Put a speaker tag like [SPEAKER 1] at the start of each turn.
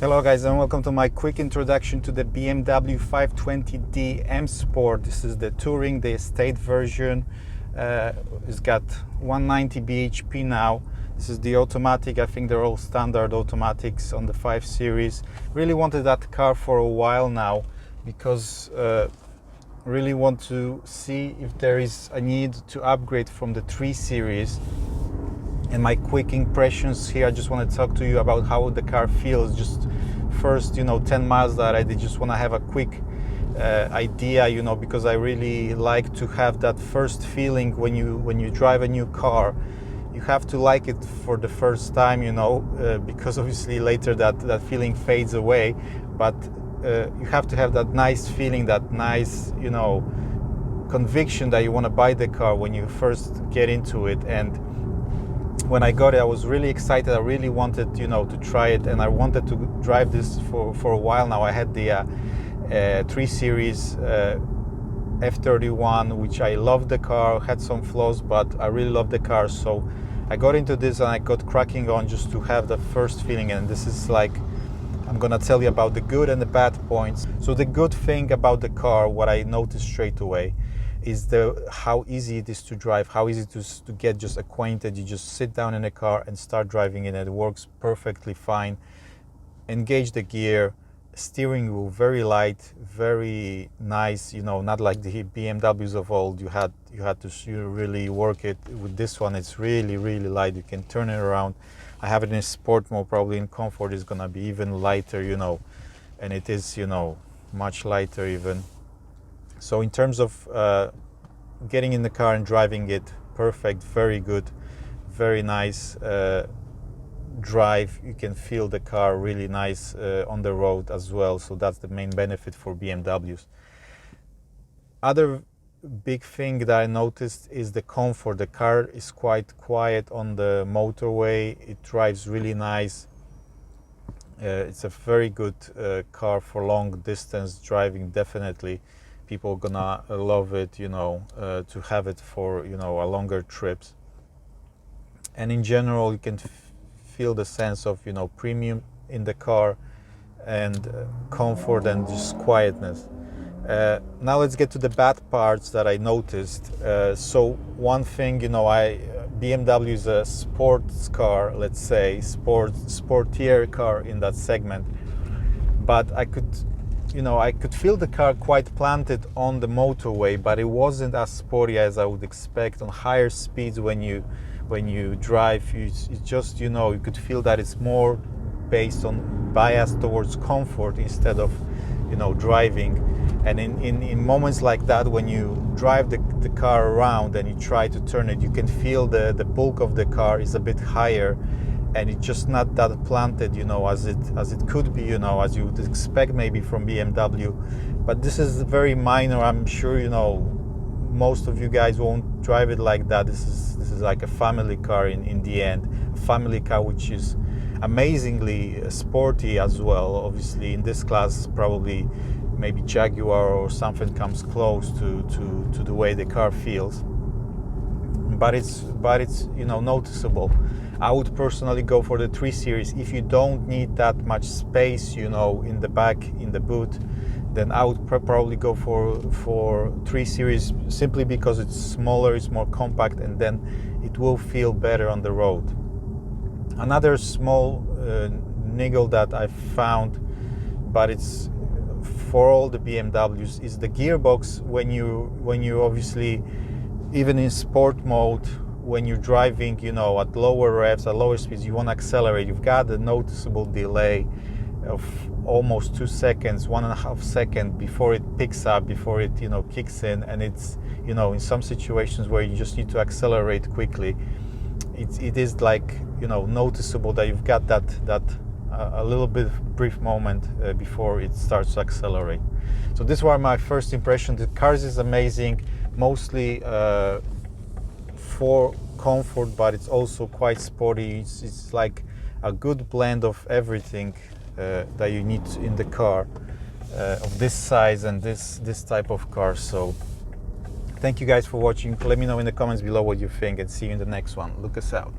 [SPEAKER 1] Hello guys, and welcome to my quick introduction to the BMW 520d M Sport. This is the touring, the estate version. It's got 190 bhp now. This is the automatic. I think they're all standard automatics on the 5 Series. Really wanted that car for a while now because really want to see if there is a need to upgrade from the 3 Series. And my quick impressions here, I just want to talk to you about how the car feels. Just first, 10 miles that I did, just want to have a quick idea, because I really like to have that first feeling when you drive a new car. You have to like it for the first time, because obviously later that feeling fades away. But you have to have that nice feeling, that nice, conviction that you want to buy the car when you first get into it. And when I got it, I was really excited. I really wanted, to try it, and I wanted to drive this for a while now. I had the 3 Series F31, which I loved the car, had some flaws, but I really loved the car. So I got into this and I got cracking on just to have the first feeling. And this is like, I'm gonna tell you about the good and the bad points. So the good thing about the car, what I noticed straight away, is how easy it is to drive, how easy it is to get just acquainted. You just sit down in a car and start driving it. It works perfectly fine. Engage the gear, steering wheel very light, very nice. Not like the BMWs of old. You had to really work it. With this one, it's really light. You can turn it around. I have it in sport mode. Probably in comfort it's gonna be even lighter, and it is, much lighter even. So in terms of getting in the car and driving it, perfect, very good, very nice drive. You can feel the car really nice on the road as well. So that's the main benefit for BMWs. Other big thing that I noticed is the comfort. The car is quite quiet on the motorway. It drives really nice. It's a very good car for long distance driving, definitely. People gonna love it, to have it for, a longer trips. And in general, you can feel the sense of, premium in the car, and comfort and just quietness. Now let's get to the bad parts that I noticed. So one thing, BMW is a sports car, let's say, sportier car in that segment. But I could feel the car quite planted on the motorway, but it wasn't as sporty as I would expect. On higher speeds, when you drive, it's just, you could feel that it's more biased towards comfort instead of, driving. And in moments like that, when you drive the car around and you try to turn it, you can feel the bulk of the car is a bit higher, and it's just not that planted, as it could be, as you would expect maybe from BMW. But this is very minor. I'm sure, most of you guys won't drive it like that. This is like a family car in the end. A family car which is amazingly sporty as well. Obviously, in this class, probably maybe Jaguar or something comes close to the way the car feels. But it's noticeable. I would personally go for the 3 Series. If you don't need that much space, in the back, in the boot, then I would probably go for 3 Series, simply because it's smaller, it's more compact, and then it will feel better on the road. Another small niggle that I found, but it's for all the BMWs, is the gearbox. When you obviously, even in sport mode, when you're driving, at lower revs, at lower speeds, you want to accelerate. You've got a noticeable delay of almost 2 seconds, 1.5 seconds before it picks up, before it, kicks in. And it's, in some situations where you just need to accelerate quickly, it is like, noticeable that you've got that a little bit brief moment before it starts to accelerate. So these were my first impressions. The cars is amazing, mostly for comfort, but it's also quite sporty. It's like a good blend of everything that you need in the car of this size and this type of car. So thank you guys for watching. Let me know in the comments below what you think, and see you in the next one. Look us out.